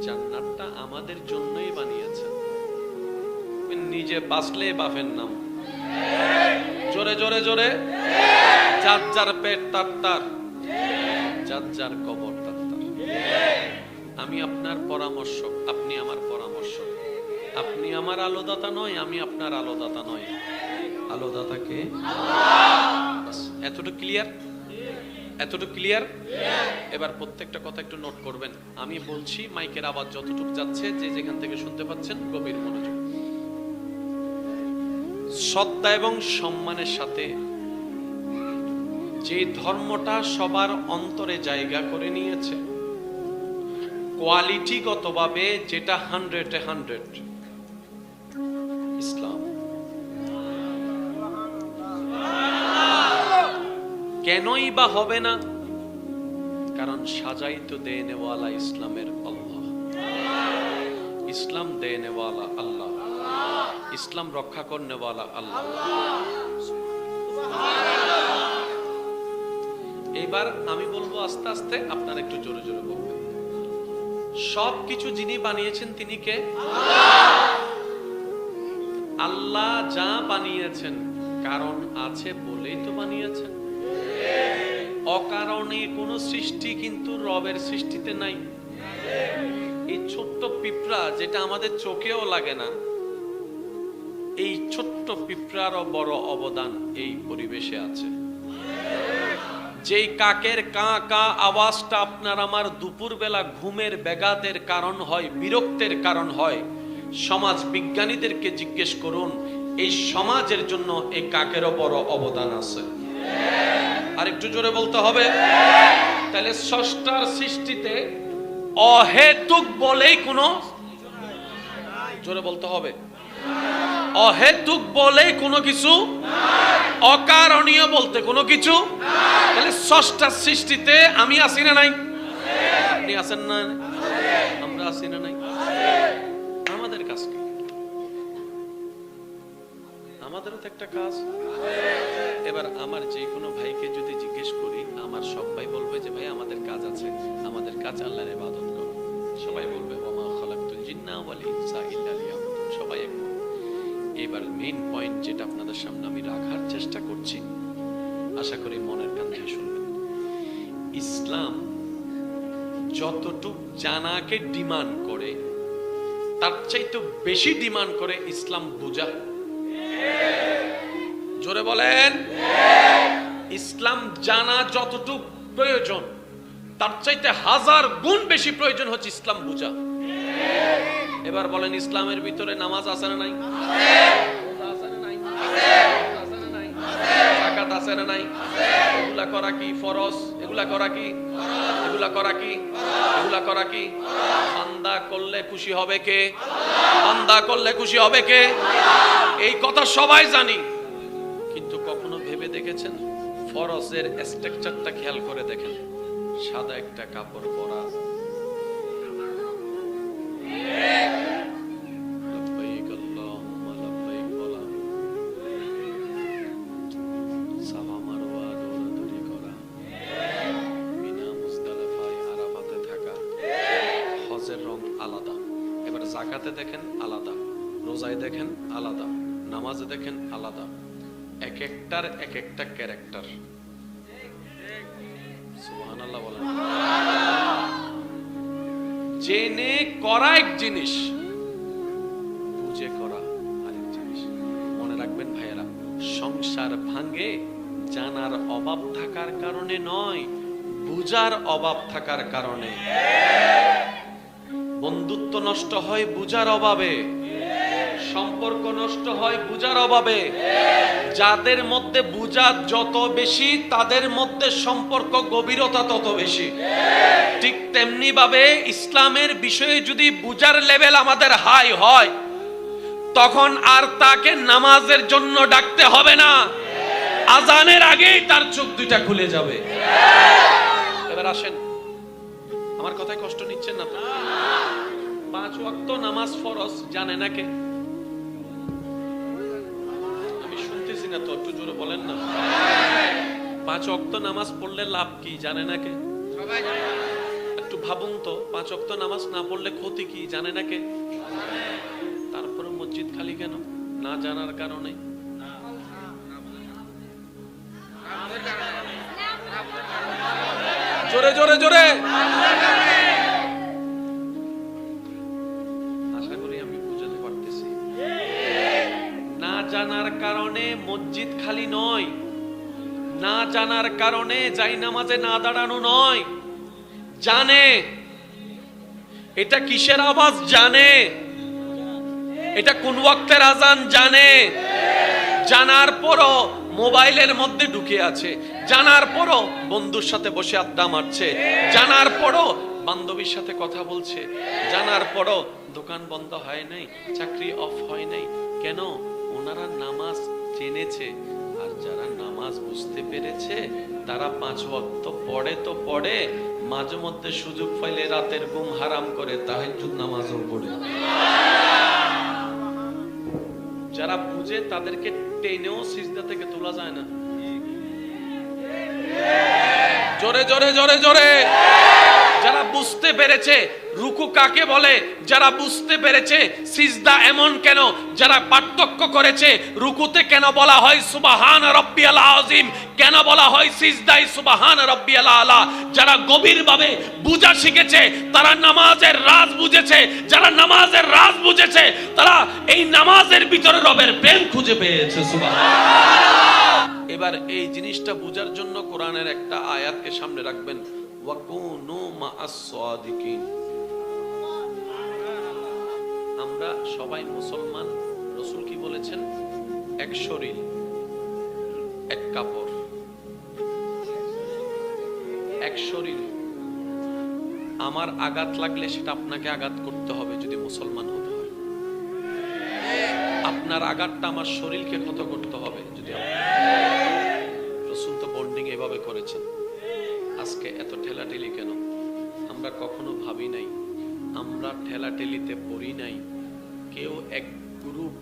জান্নাতটা আমাদের জন্যই বানিয়েছেন, নিজে বাঁচলে বাপের নাম। জোরে জোরে জোরে, যার যার পেট তার তার, যার যার কবর তার তার। আমি আপনার পরামর্শক, আপনি আমার পরামর্শক। আপনি আমার আলোদাতা নয়, আমি আপনার আলোদাতা নয়। আলোদাতাকে এতটুকু ক্লিয়ার? এতটুকু ক্লিয়ার? এবার প্রত্যেকটা কথা একটু নোট করবেন। আমি বলছি, মাইকের আওয়াজ যতটুকু যাচ্ছে, যে যেখান থেকে শুনতে পাচ্ছেন গভীর মনোযোগ। শ্রদ্ধা এবং সম্মানের সাথে যে ধর্মটা সবার অন্তরে জায়গা করে নিয়েছে, কোয়ালিটিগতভাবে যেটা 100-এ 100, ইসলাম। কেনই বা হবে না? কারণ সাজাই তো দেনেওয়ালা ইসলামের আল্লাহ, ইসলাম দেনেওয়ালা আল্লাহ, ইসলাম রক্ষা করনেওয়ালা আল্লাহ। এবার আমি বলবো আস্তে আস্তে, আপনারা একটু জোরে জোরে বলবেন। সবকিছু যিনি বানিয়েছেন তিনি কে? আল্লাহ যা বানিয়েছেন কারণ আছে বলেই তো বানিয়েছেন। অকারণে কোন সৃষ্টি কিন্তু রবের সৃষ্টিতে নাই। এই ছোট্ট পিঁপড়া যেটা আমাদের চোখেও লাগে না, এই ছোট্ট পিঁপড়ারও বড় অবদান এই পরিবেশে আছে। যেই কাকের কা কা আওয়াজটা আপনার আমার দুপুরবেলা ঘুমের ব্যাঘাতের কারণ হয়, বিরক্তের কারণ হয়, সমাজ বিজ্ঞানীদেরকে জিজ্ঞেস করুন, এই সমাজের জন্য এই কাকেরও বড় অবদান আছে। আর একটু জোরে বলতে হবে। তাহলে স্রষ্টার সৃষ্টিতে অহেতুক বলেই কোনো, জোরে বলতে হবে, অহেতুক বলেই কোনো কিছু, অকারণীয় বলতে কোনো কিছু। তাহলে স্রষ্টার সৃষ্টিতে আমি আছি না নাই? আপনি আছেন না? আমরা আছি না নাই? আমাদের কাজ কি? আমাদেরও তো একটা কাজ। এবার আমার যে কোনো ভাইকে যদি জিজ্ঞেস করি, আমার সব ভাই বলবে যে ভাই আমাদের কাজ আছে, আমাদের কাজ আল্লাহর ইবাদত করা। সবাই বলবে ওয়া খালাকতুল জিন্না ওয়াল ইনসা ইল্লা লিয়াবুদুন, সবাই এক। এবার মেইন পয়েন্ট যেটা আপনাদের সামনে আমি রাখার চেষ্টা করছি, আশা করি মনের কান দিয়ে শুনবেন। ইসলাম যতটুক জানাকে ডিমান্ড করে, তার চাইতে বেশি ডিমান্ড করে ইসলাম বুঝা। জোরে বলেন। ইসলাম জানা যতটুক প্রয়োজন, তার চাইতে 1000 গুণ বেশি প্রয়োজন হচ্ছে ইসলাম বুঝা। এবার বলেন, ইসলামের ভিতরে নামাজ আছে না নাই? রোজা আছে না নাই? আছে না নাই? যাকাত আছে না নাই? এগুলা করা কি ফরজ? এগুলা করা কি? এগুলা করা কি? এগুলা করা কি? বান্দা করলে খুশি হবে কে? বান্দা করলে খুশি হবে কে? এই কথা সবাই জানি, কিন্তু কখনো ভেবে দেখেছেন ফরজের স্ট্রাকচারটা খেয়াল করে দেখেন। সাদা একটা কাপড় পরা, লব্বাইক আল্লাহুম্মা লব্বাইক বলা, সাফা মারওয়া দৌড়াদৌড়ি করা, মিনা মুজদালিফায় আরাফাতে থাকা। হজের রং আলাদা। এবার যাকাতে দেখেন আলাদা, রোজায় দেখেন আলাদা, নামাজে দেখেন আলাদা। এক একটার এক একটা ক্যারেক্টার। সুবহানাল্লাহ বলেন। জেনে করা এক জিনিস, বুঝে করা আরেক জিনিস। মনে রাখবেন ভাইয়েরা, সংসার ভাঙে জানার অভাব থাকার কারণে নয়, বুঝার অভাব থাকার কারণে। বন্ধুত্ব নষ্ট হয় বুঝার অভাবে, সম্পর্ক নষ্ট হয় বুঝার অভাবে। যাদের মধ্যে বুঝা যত বেশি, তাদের মধ্যে সম্পর্ক গভীরতা তত বেশি। ঠিক তেমনি ভাবে ইসলামের বিষয়ে যদি বুঝার লেভেল আমাদের হাই হয়, তখন আর তাকে নামাজের জন্য ডাকতে হবে না, আজানের আগেই তার চোখ দুইটা খুলে যাবে। এবার আসেন, আমার কথায় কষ্ট নিচ্ছেন না তো? 5 ওয়াক্ত নামাজ ফরজ, জানে না কে? আমি শুনতেছি না তো, একটু জোরে বলেন না। 5 ওয়াক্ত নামাজ পড়লে লাভ কি, জানে না কে? একটু ভাবুন তো, 5 ওয়াক্ত নামাজ না পড়লে ক্ষতি কি, জানে না কে? তারপরে মসজিদ খালি কেন? না জানার কারণে। জোরে জোরে জোরে। আশা করি আমি বুঝাতে পারতেছি। না জানার কারণে মসজিদ খালি নয়, না জানার কারণে জায়নামাজে না দাঁড়ানো নয়। জানে এটা কিসের আওয়াজ, জানে এটা কোন ওয়াক্তের আজান, জানে। জানার পরও মোবাইলের মধ্যে ঢুকে আছে, জানার পরও বন্ধুর সাথে বসে আড্ডা মারছে, জানার পরও বান্ধবীর সাথে কথা বলছে, জানার পরও দোকান বন্ধ হয় নাই, চাকরি অফ হয় নাই। কেন? ওনারা নামাজ জেনেছে। আর যারা নামাজ বুঝতে পেরেছে, তারা 5 ওয়াক্ত পড়ে তো পড়ে, মাঝে মধ্যে সুযোগ পাইলে রাতের ঘুম হারাম করে তাহাজ্জুদ নামাজও পড়ে। যারা বুঝে তাদেরকে টেনেও সিজদা থেকে তোলা যায় না। জোরে জোরে জোরে জোরে। যারা বুঝতে পেরেছে রুকু কাকে বলে, যারা বুঝতে পেরেছে সিজদা এমন কেন, যারা পার্থক্য করেছে রুকুতে কেন বলা হয় সুবহান রাব্বিয়াল আযীম, কেন বলা হয় সিজদায় সুবহান রাব্বিয়াল আলা, যারা গভীরভাবে বুঝা শিখেছে, তারা নামাজের রাজ বুঝেছে। যারা নামাজের রাজ বুঝেছে, তারা এই নামাজের ভিতরে রবের প্রেম খুঁজে পেয়েছে। সুবহানাল্লাহ। এবার এই জিনিসটা বুঝার জন্য কোরআনের একটা আয়াতকে সামনে রাখবেন, ওয়াকুনু মা'আস সাদিকিন। আমরা সবাই মুসলমান। রাসূল কি বলেছেন? এক শরীর, এক কাপড়, এক শরীর। আমার আঘাত লাগলে সেটা আপনাকে আঘাত করতে হবে যদি মুসলমান হতে হয়। আপনার আঘাতটা আমার শরীরকে ক্ষত করতে হবে যদি। রাসূল তো বন্ডিং এভাবে করেছেন। আজকে এত ঠেলাঠেলি কেন? আমরা কখনো ভাবি নাই, আমরা ঠেলাঠেলিতে পড়ি নাই। কেউ এক গ্রুপ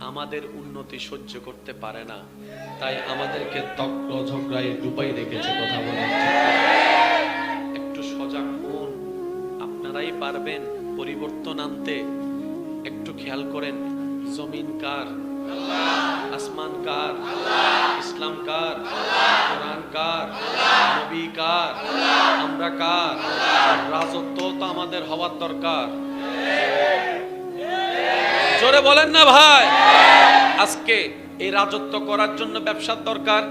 আমাদের উন্নতি সহ্য করতে পারে না, তাই আমাদেরকে তক্র ঝগড়ায় ডুবাই রেখেছে। কথা বলেন, একটু সজাগ হন। আপনারাই পারবেন পরিবর্তন আনতে। একটু খেয়াল করেন, জমিন কার? আসমান কার? ইসলাম কার? কোরআন কার? নবী কার? আমরা কার? রাজত্ব তো আমাদের হওয়ার দরকার। জোরে বলেন না ভাই। আজকে এই রাজত্ব করার জন্য ব্যবসার দরকার,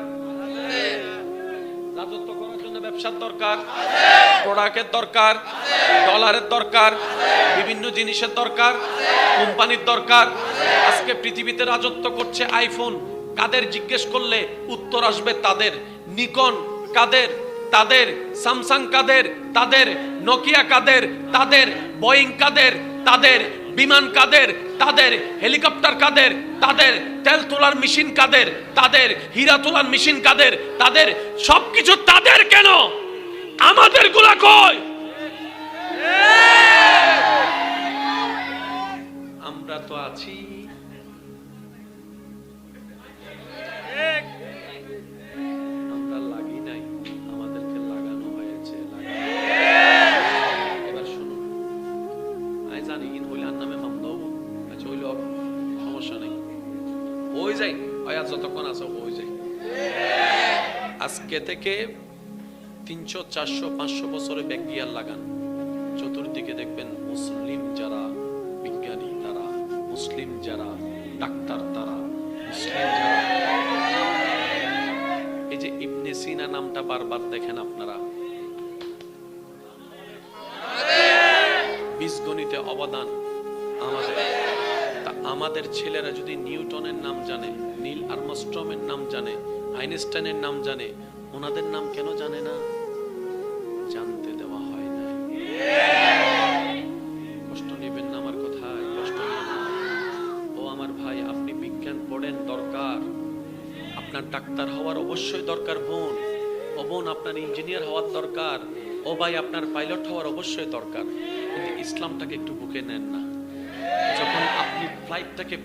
রাজত্ব করার জন্য ব্যবসার দরকার, প্রোডাক্টের দরকার, ডলারের দরকার, বিভিন্ন জিনিসের দরকার, কোম্পানির দরকার। আজকে পৃথিবীতে রাজত্ব করছে আইফোন। কাদের জিজ্ঞেস করলে উত্তর আসবে তাদের। নিকন কাদের? তাদের। স্যামসাং কাদের? তাদের। নোকিয়া কাদের? তাদের। বোয়িং কাদের? তাদের। বিমান কাদের? তাদের। হেলিকপ্টার কাদের? তাদের। তেল তোলার মেশিন কাদের? তাদের। হীরা তোলার মেশিন কাদের? তাদের। সবকিছু তাদের। কেন আমাদের গুলা কই? আমরা তো আছি। আমরা লাগি নাই, আমাদেরকে লাগানো হয়েছে। এবার শুনুন, আমি জানি ইন হইলে আর নামে মামলা হবো। আচ্ছা হইল, সমস্যা নেই। ওই যাই যতক্ষণ আছে ওই আজকে থেকে 300, 400, 500 বছরে ব্যাক গিয়ার লাগান, চতুর্দিকে দেখবেন মুসলিম যারা বিজ্ঞানী তারা, মুসলিম যারা ডাক্তার তারা, মুসলিম যারা, এই যে ইবনে সিনা নামটা বারবার দেখেন আপনারা, বীজগণিতে অবদান আমাদের। তা আমাদের ছেলেরা যদি নিউটনের নাম জানে, নীল আর্মস্ট্রমের নাম জানে, আইনস্টাইনের নাম জানে, ওনাদের নাম কেন জানে না? জানতে দেওয়া হয় না। কষ্ট নেবেন না আমার কথায়, কষ্ট নেবেন না। ও আমার ভাই, আপনি বিজ্ঞান পড়েন, দরকার। আপনার ডাক্তার হওয়ার অবশ্যই দরকার বোন। ও বোন, আপনার ইঞ্জিনিয়ার হওয়ার দরকার। ও ভাই, আপনার পাইলট হওয়ার অবশ্যই দরকার। কিন্তু ইসলামটাকে একটু বুকে নেন না। যখন আপনি ফ্লাইটটাকে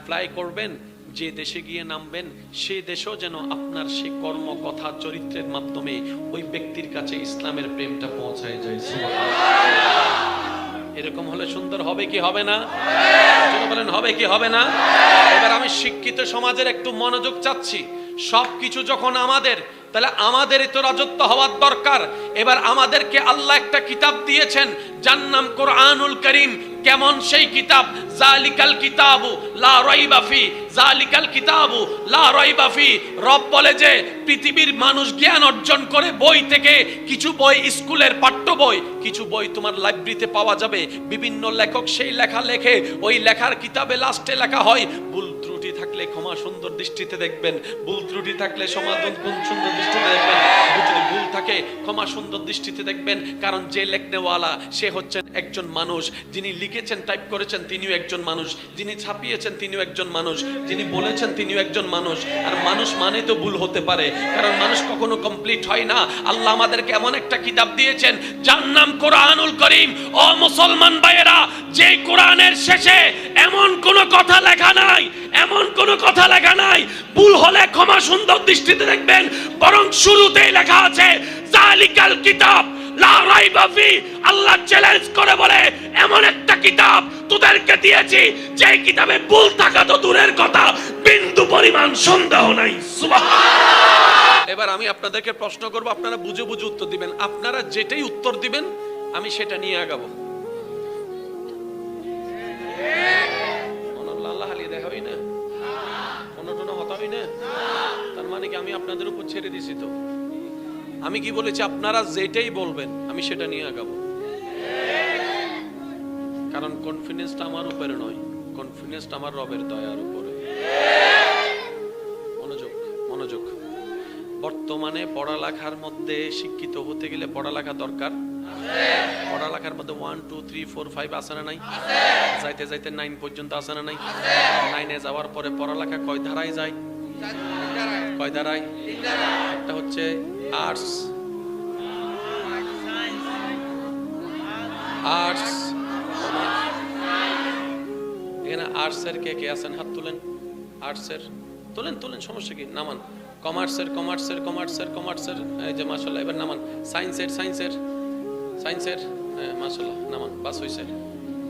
ফ্লাই করবেন, যে দেশে গিয়ে নামবেন, সেই দেশেও যেন আপনার সেই কর্ম, কথা, চরিত্রের মাধ্যমে ওই ব্যক্তির কাছে ইসলামের প্রেমটা পৌঁছায় যায়। এরকম হলে সুন্দর হবে কি হবে না? বলেন হবে কি হবে না? এবার আমি শিক্ষিত সমাজের একটু মনোযোগ চাচ্ছি। সবকিছু যখন আমাদের, তাহলে আমাদেরই তো রাজত্ব হওয়ার দরকার। এবার আমাদেরকে আল্লাহ একটা কিতাব দিয়েছেন, যার নাম কোরআনুল কারীম। কেমন সেই কিতাব? জালিকাল কিতাবু লা রাইবা ফি, জালিকাল কিতাবু লা রাইবা ফি। রব বলে যে পৃথিবীর মানুষ জ্ঞান অর্জন করে বই থেকে। কিছু বই স্কুলের পাঠ্য বই, কিছু বই তোমার লাইব্রেরিতে পাওয়া যাবে। বিভিন্ন লেখক সেই লেখা লেখে, ওই লেখার কিতাবে লাস্টে লেখা হয় ভুল ত্রুটি থাকলে ক্ষমা সুন্দর দৃষ্টিতে দেখবেন, ভুল ত্রুটি থাকলে সমাধান কোন সুন্দর দৃষ্টিতে দেখবেন, যদি ভুল থাকে ক্ষমা সুন্দর দৃষ্টিতে দেখবেন। কারণ যে লেখনেওয়ালা সে হচ্ছেন একজন মানুষ, যিনি লিখেছেন, টাইপ করেছেন, তিনিও একজন মানুষ, যিনি ছাপিয়েছেন তিনিও একজন মানুষ, যিনি বলেছেন তিনিও একজন মানুষ। আর মানুষ মানে তো ভুল হতে পারে, কারণ মানুষ কখনো কমপ্লিট হয় না। আল্লাহ আমাদেরকে এমন একটা কিতাব দিয়েছেন যার নাম কোরআনুল কারীম। ও মুসলমান ভাইয়েরা, যে কোরআনের শেষে এমন কোন কথা লেখা নাই, এমন কোন কথা লেখা নাই ভুল হলে ক্ষমা সুন্দর দৃষ্টিতে দেখবেন, বরং শুরুতেই লেখা আছে জালিকাল কিতাব লা রাইবা ফি। আল্লাহ চ্যালেঞ্জ করে বলে, এমন একটা কিতাব তোদেরকে দিয়েছি যে কিতাবে ভুল থাকা তো দূরের কথা, বিন্দু পরিমাণ সন্দেহ নাই। সুবহানাল্লাহ। এবার আমি আপনাদেরকে প্রশ্ন করব, আপনারা বুঝে বুঝে উত্তর দিবেন। আপনারা যেটাই উত্তর দিবেন আমি সেটা নিয়ে আগাবো। আল্লাহ হালিয়ে দেখা হয় না, অন্যটনা হতা হয় না। তার মানে কি আমি আপনাদের উপর ছেড়ে দিছি? তো আমি কি বলেছি? আপনারা যেটাই বলবেন আমি সেটা নিয়ে আগাবো। কারণ কনফিডেন্সটা আমার উপরে নয়, কনফিডেন্সটা আমার রবের দয়ার উপরে। মনোযোগ, মনোযোগ। বর্তমানে পড়ালেখার মধ্যে শিক্ষিত হতে গেলে পড়ালেখা দরকার। পড়ালেখার মধ্যে 1 2 3 4 5 আছে না নাই? যাইতে যাইতে 9 পর্যন্ত আছে না নাই? 9 এ যাওয়ার পরে পড়ালেখা কয় ধারায় যায়? কয় ধারায়? একটা হচ্ছে আর্টস, আর্টস, এখানে আর্টসের কে কে আছেন? হাত তুলেন। আর্টসের তুলেন, তুলেন, সমস্যা কি? নামান। কমার্সের, কমার্সের, কমার্সের, কমার্সের, এই যে মাশাআল্লাহ। এবার নামান। সায়েন্সের, সায়েন্সের, সায়েন্সের, হ্যাঁ মাশাআল্লাহ, নামান। বাস হইছে।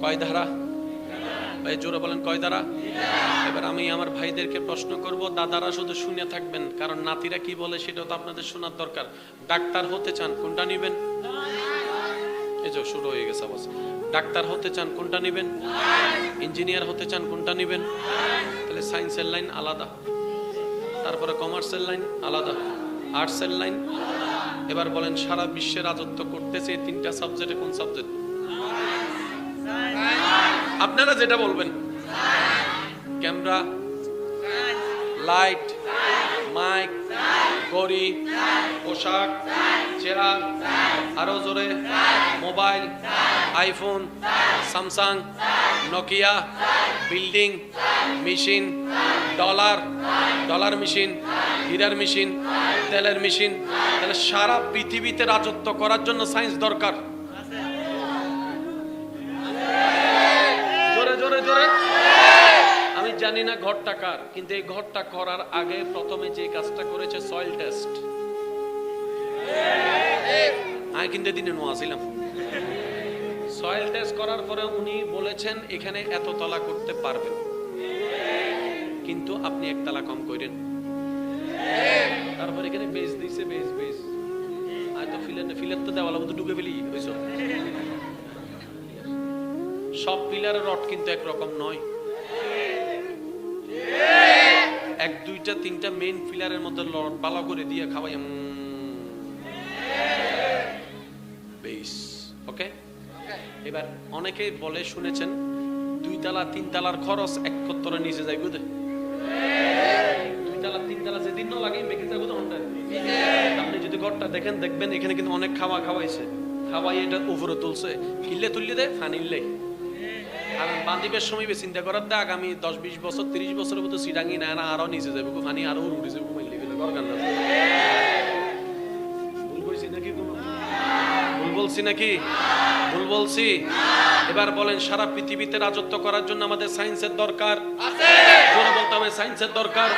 কয় ধারা? ভাই জোরে বলেন, কয় ধারা? এবার আমি আমার ভাইদেরকে প্রশ্ন করব, দাদারা শুধু শুনে থাকবেন, কারণ নাতিরা কি বলে সেটাও তো আপনাদের শোনার দরকার। ডাক্তার হতে চান, কোনটা নেবেন? এই যে শুরু হয়ে গেছে আওয়াজ। ডাক্তার হতে চান, কোনটা নেবেন? ইঞ্জিনিয়ার হতে চান, কোনটা নেবেন? তাহলে সায়েন্সের লাইন আলাদা, তারপরে কমার্সের লাইন আলাদা, আর্টসের লাইন। এবার বলেন, সারা বিশ্বে রাজত্ব করতেছে এই তিনটা সাবজেক্টে কোন সাবজেক্ট? আপনারা যেটা বলবেন। ক্যামেরা, লাইট, মাইক, ঘড়ি, পোশাক, চেয়ার, আরো জোরে mobile, iPhone, Samsung, Nokia, building, machine, dollar, dollar machine, হীরার মেশিন, তেলের মেশিন। তাহলে সারা পৃথিবীতে রাজত্ব করার জন্য সায়েন্স দরকার। জোরে জোরে জোরে। আমি জানি না ঘরটা কার, কিন্তু এই ঘরটা করার আগে প্রথমে যে কাজটা করেছে সয়েল টেস্ট। আমি কিন্তু দিনে নোয়াছিলাম। সয়েল টেস্ট করার পরে উনি বলেছেন এখানে এত তলা করতে পারবেন, কিন্তু আপনি একতলা কম করেন। তারপর এখানে বেস দিছে, বেস বেস আর তো ফিলার তো দেওয়ালা মতো ঢুকে ফেলি হইছো। সব পিলারের রড কিন্তু একরকম নয়। এক দুইটা তিনটা মেইন পিলারের মধ্যে রড বালা করে দিয়ে খাওয়াই বেস। ওকে, এবার অনেকেই বলে শুনেছেন 2 তলা 3 তলার খরচ এক কত্তরে নিচে যাই বুঝে। 2 তলা 3 তলা যেদিন না লাগে বেঁকে যাবো তো। আপনি যদি ঘরটা দেখেন দেখবেন এখানে কিন্তু অনেক খাওয়াইছে, খাওয়াই এটা উপরে তুলছে, কিনলে তুললে দেয় ফানিলে। আর বান্দিবের সময় চিন্তা করার দেখ আগামী 10-20 বছর 30 বছরের মতো সিডাঙ্গি না আরো নিচে যাবে, ফানি আরো উঠে যাবে, ঘুমাইলে গেলে ঘর কান্না। ভুল বলছি নাকি? ভুল বলছি নাকি? ভুল বলছি? এবার বলেন, সারা পৃথিবীতে রাজত্ব করার জন্য আমাদের সায়েন্সের দরকার আছে। জোরে বলতে হবে, সায়েন্সের দরকার।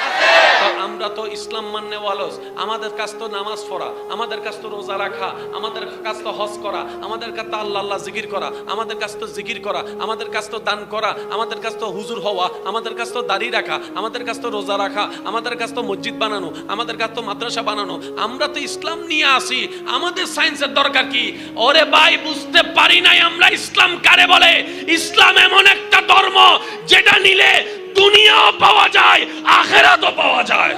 তো আমরা তো ইসলাম মাননে ওয়ালস, আমাদের কাজ তো নামাজ পড়া, আমাদের কাজ তো রোজা রাখা, আমাদের কাজ তো হজ করা, আমাদের কাজ তো আল্লাহ আল্লাহ জিকির করা, আমাদের কাজ তো জিকির করা, আমাদের কাজ তো দান করা, আমাদের কাজ তো হুজুর হওয়া, আমাদের কাজ তো দাড়ি রাখা, আমাদের কাজ তো রোজা রাখা, আমাদের কাজ তো মসজিদ বানানো, আমাদের কাজ তো মাদ্রাসা বানানো। আমরা তো ইসলাম নিয়ে আসি, আমাদের সায়েন্সের দরকার কি? ওরে ভাই, বুঝতে পারি নাই আমরা ইসলাম কারে বলে। ইসলাম এমন একটা ধর্ম যেটা নিলে দুনিয়াও পাওয়া যায়, আখিরাতও পাওয়া যায়।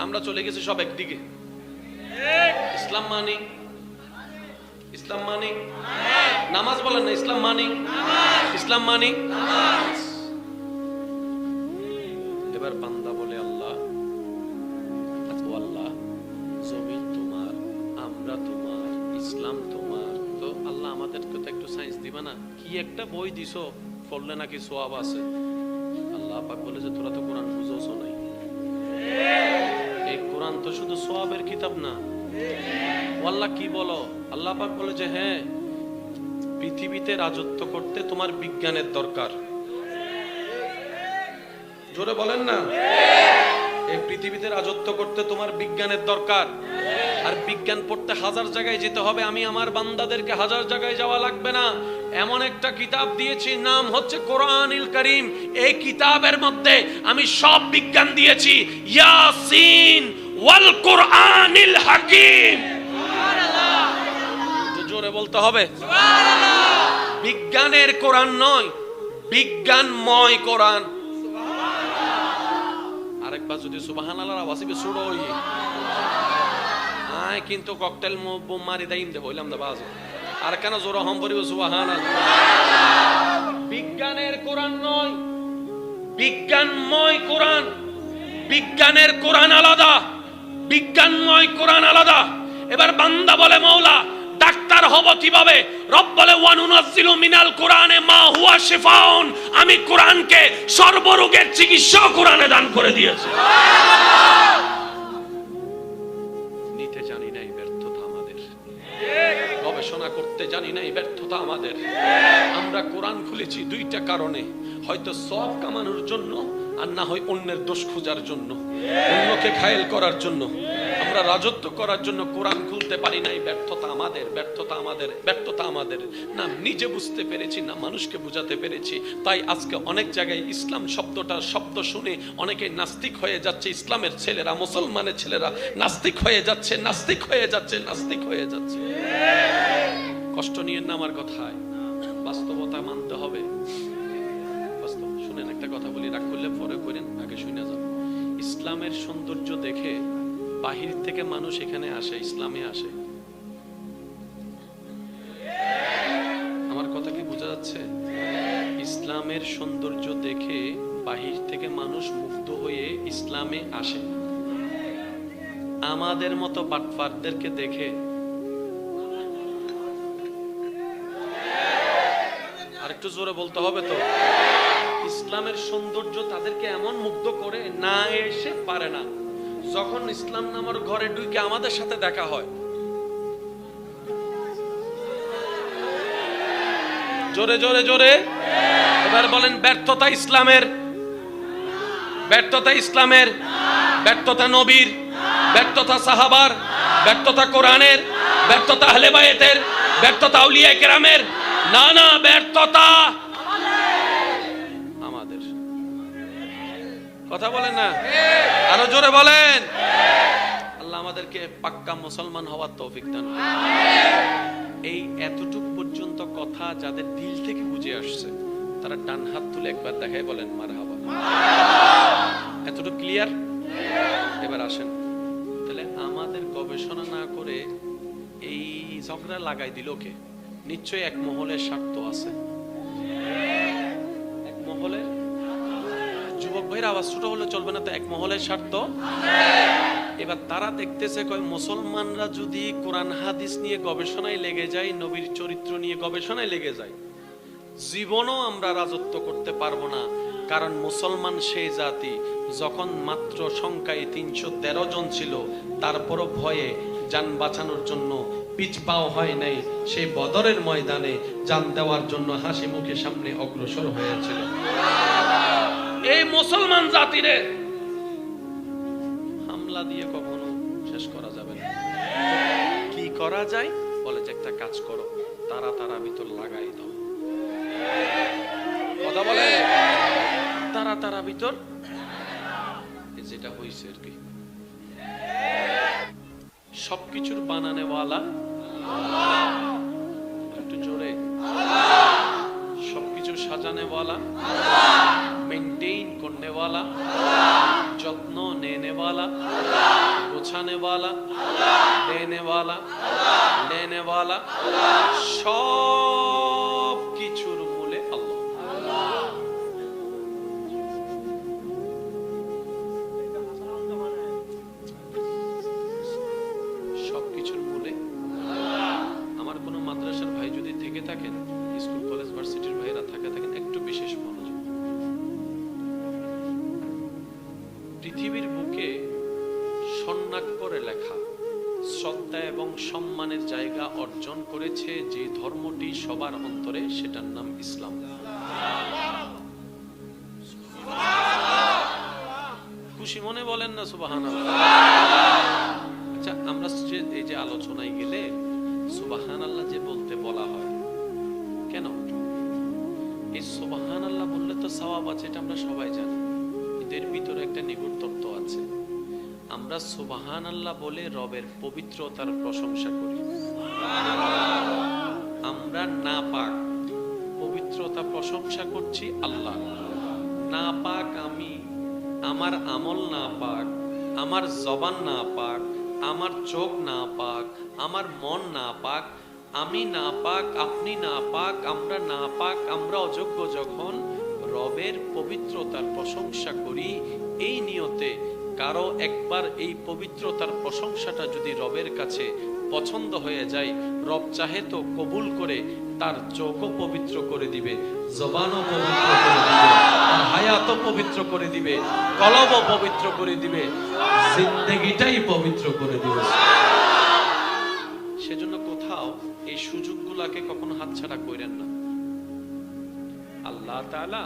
আমরা চলে গেছি সব একদিকে। ইসলাম মানে ইসলাম মানে নামাজ বলেন না, ইসলাম মানে ইসলাম মানে নামাজ। এবার বান্দা বলে, আল্লাহ আল্লাহ জমিন তোমার, আমরা তোমার, ইসলাম তোমার, তো আল্লাহ আমাদেরকে তো একটু সায়েন্স দিবা না? কি একটা বই দিছো, পড়লে নাকি সোয়াব আছে। আল্লাহ পাক বলে যে তোরা তো কোরআন বুঝোছো নাই। এই কোরআন তো শুধু সোয়াবের কিতাব না। আল্লাহ কি বলো? আল্লাহ পাক বলে যে হ্যাঁ, পৃথিবীতে রাজত্ব করতে তোমার বিজ্ঞানের দরকার। জোরে বলেন না। এই পৃথিবীতে রাজত্ব করতে তোমার বিজ্ঞানের দরকার। আর বিজ্ঞান পড়তে 1000 জায়গায় যেতে হবে, আমি আমার বান্দাদেরকে 1000 জায়গায় যাওয়া লাগবে না। এমন একটা কিতাব দিয়েছি, নাম হচ্ছে কোরআনুল কারীম। এই কিতাবের মধ্যে আমি সব বিজ্ঞান দিয়েছি। ইয়াসিন ওয়াল কোরআনিল হাকিম। সুবহানাল্লাহ। জোরে বলতে হবে সুবহানাল্লাহ। বিজ্ঞানের কোরআন নয়, বিজ্ঞানময় কোরআন। সুবহানাল্লাহ। আরেকবার যদি সুবহানাল্লাহর আওয়াজ হবে ছড়োই আয়, কিন্তু ককটেল বোম মারি দাইম দে বললাম দা বাজে। আর কেন জোরে হম পড়িব সুবহানাল্লাহ। বিজ্ঞানের কোরআন নয়, বিজ্ঞানময় কোরআন। বিজ্ঞানের কোরআন আলাদা, বিজ্ঞানময় কোরআন আলাদা। এবার বান্দা বলে, মাওলা ডাক্তার হব কিভাবে? রব বলে, ওয়ানুনাজ্জিলু মিনাল কোরআনে মা হুয়া শিফাউন। আমি কোরআনকে সর্বরোগের চিকিৎসা কোরআনে দান করে দিয়েছি। নিতে জানি নাই, ব্যর্থতা আমাদের। গবেষণা করতে জানি নাই, ব্যর্থতা আমাদের। আমরা কোরআন খুলেছি 2টা কারণে, হয়তো সব কামানোর জন্য, আর না হয় অন্যের দোষ খোঁজার জন্য, অন্যকে ঘায়েল করার জন্য। আমরা রাজত্ব করার জন্য কোরআন খুলতে পারি নাই, ব্যর্থতা আমাদের, ব্যর্থতা আমাদের, ব্যর্থতা আমাদের। না নিজে বুঝতে পেরেছি, না মানুষকে বুঝাতে পেরেছি। তাই আজকে অনেক জায়গায় ইসলাম শব্দটার শব্দ শুনে অনেকে নাস্তিক হয়ে যাচ্ছে। ইসলামের ছেলেরা, মুসলমানের ছেলেরা নাস্তিক হয়ে যাচ্ছে, নাস্তিক হয়ে যাচ্ছে, নাস্তিক হয়ে যাচ্ছে। কষ্ট নিয়ে না আমার কথায়, বাস্তবতা মানতে হবে। বাস্তব শুনেন, একটা কথা বলি, রাগ করলে পরে করেন, আগে শুনে যান। ইসলামের সৌন্দর্য দেখে বাহির থেকে মানুষ এখানে আসে, ইসলামে আসে। আমার কথা কি বোঝা যাচ্ছে? ইসলামের সৌন্দর্য দেখে বাহির থেকে মানুষ মুগ্ধ হয়ে ইসলামে আসে। আমাদের মতো বাটপারদেরকে দেখে, আরেকটু জোরে বলতে হবে তো, ইসলামের সৌন্দর্য তাদেরকে এমন মুগ্ধ করে, না এসে পারে না। যখন ইসলাম নামের ঘরে ঢুকে আমাদের সাথে দেখা হয়, জোরে জোরে জোরে এবার বলেন, ব্যর্থতা ইসলামের, ব্যর্থতা ইসলামের, ব্যর্থতা নবীর, ব্যর্থতা সাহাবার, ব্যর্থতা কোরআনের, ব্যর্থতা আহলে বায়তের, ব্যর্থতা আউলিয়া কেরামের। না না, ব্যর্থতা আমাদের। কথা বলেন না, আরো জোরে বলেন। আল্লাহ আমাদেরকে পাক্কা মুসলমান হওয়ার তৌফিক দান করুন। এই এতটুকু পর্যন্ত কথা যাদের দিল থেকে বুঝে আসছে তারা ডান হাত তুলে একবার দেখায় বলেন মারহাবা। এতটুকু ক্লিয়ার? এবার আসেন, তাহলে আমাদের গবেষণা না করে এই ঝগড়া লাগাই দিল কে? নিশ্চয়ই এক মহলের স্বার্থ আছে। এক মহলের, যুবক ভাইয়ের আওয়াজ ছোট হলে চলবে না তো, এক মহলের স্বার্থ। এবার তারা দেখতেছে কয় মুসলমানরা যদি কোরআন হাদিস নিয়ে গবেষণায় লেগে যায়, নবীর চরিত্র নিয়ে গবেষণায় লেগে যায়, জীবনও আমরা রাজত্ব করতে পারবো না। কারণ মুসলমান সেই জাতি যখন মাত্র সংখ্যায় 313 জন ছিল, তারপরও ভয়ে জান বাঁচানোর জন্য পিছপাও হয় নাই, সেই বদরের ময়দানে জান দেওয়ার জন্য হাসি মুখে সামনে অগ্রসর হয়েছিল। এই মুসলমান জাতিরে হামলা দিয়ে কখনো শেষ করা যাবে না। কি করা যায়? বলে যে একটা কাজ করো, তারা ভিতর লাগাই দাও। কথা বলে তারা ভিতর, যেটা হয়েছে আর কি। সবকিছুর বানানেওয়ালা একটু জোরে, সবকিছু সাজানেওয়ালা, মেনটেন করনেওয়ালা, যত্ন নেনেওয়ালা, গোছানেওয়ালা, দেনেওয়ালা, লেনেওয়ালা, সব কিছুর মূলে আল্লাহ। সবকিছুর মূলে আমার কোন মাদ্রাসার ভাই যদি থেকে থাকেন, স্কুল কলেজ ভার্সিটির ভাইরা থাকে থাকেন, একটু বিশেষ মনোযোগ। পৃথিবীর বুকে স্বর্ণাক্ষরে লেখা শ্রদ্ধা এবং সম্মানের জায়গা অর্জন করেছে যে ধর্মটি সবার অন্তরে, সেটার নাম ইসলাম। খুশি মনে বলেন না সুবহানাল্লাহ? আচ্ছা, আমরা এই যে আলোচনায় গেলে সুবহানাল্লাহ যে বলতে বলা হয় কেন? এই সুবহানাল্লাহ বললে তো সওয়াব আছে, এটা আমরা সবাই জানি, কিন্তু এর ভিতরে একটা নিগূঢ় তত্ত্ব আছে। আমরা সুবহানাল্লাহ বলে রবের পবিত্রতার প্রশংসা করি। আমরা নাপাক, পবিত্রতা প্রশংসা করছি আল্লাহ। নাপাক আমি, আমার আমল নাপাক, আমার জবান নাপাক, আমার চোখ নাপাক, আমার মন নাপাক, আমি নাপাক, আপনি নাপাক, আমরা নাপাক, আমরা অযোগ্য। যখন রবের পবিত্রতার প্রশংসা করি এই নিয়তে, কারো একবার এই পবিত্রতার প্রশংসাটা যদি রবের কাছে পছন্দ হয়ে যায়, রব চাহে তো কবুল করে তার চোখও পবিত্র করে দিবে, জবানও পবিত্র করে দিবে, হায়াতও পবিত্র করে দিবে, কলবও পবিত্র করে দিবে, জিন্দেগিটাই পবিত্র করে দিবে। সেজন্য কোথাও এই সুযোগগুলোকে কখনো হাতছাড়া করেন না। আল্লাহ তাআলা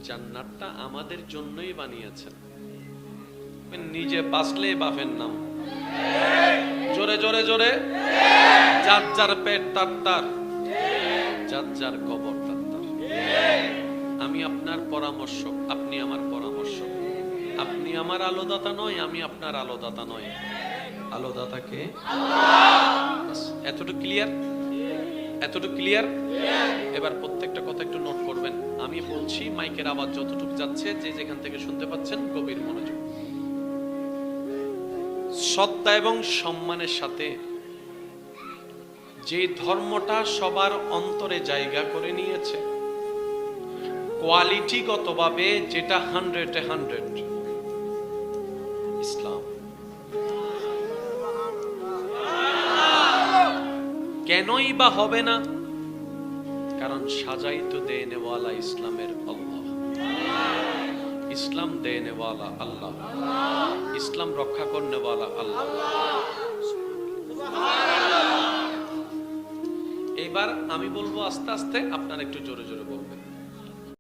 জান্নাতটা আমাদের জন্যই বানিয়েছেন। নিজে বাঁচলে বাপের নাম, জোরে জোরে জোরে, যার যার পেট তার তার, যার যার কবর তার তার। আমি আপনার পরামর্শক, আপনি আমার পরামর্শক। আপনি আমার আলোদাতা নয়, আমি আপনার আলোদাতা নয়, আলোদাতাকে। এতটুকু ক্লিয়ার? এতটুকু ক্লিয়ার? এবার প্রত্যেকটা কথা একটু নোট করবেন। আমি বলছি, মাইকের আওয়াজ যতটুকু যাচ্ছে, যে যেখান থেকে শুনতে পাচ্ছেন গভীর মনোযোগ। শ্রদ্ধা এবং সম্মানের সাথে যে ধর্মটা সবার অন্তরে জায়গা করে নিয়েছে, কোয়ালিটিগতভাবে যেটা 100-এ 100, ইসলাম। কেনই বা হবে না? কারণ সাজাই তো দেনেওয়ালা ইসলামের আল্লাহ, ইসলাম দেনেওয়ালা আল্লাহ, ইসলাম রক্ষা করনেওয়ালা আল্লাহ। এবার আমি বলবো আস্তে আস্তে, আপনারা একটু জোরে জোরে বলবেন।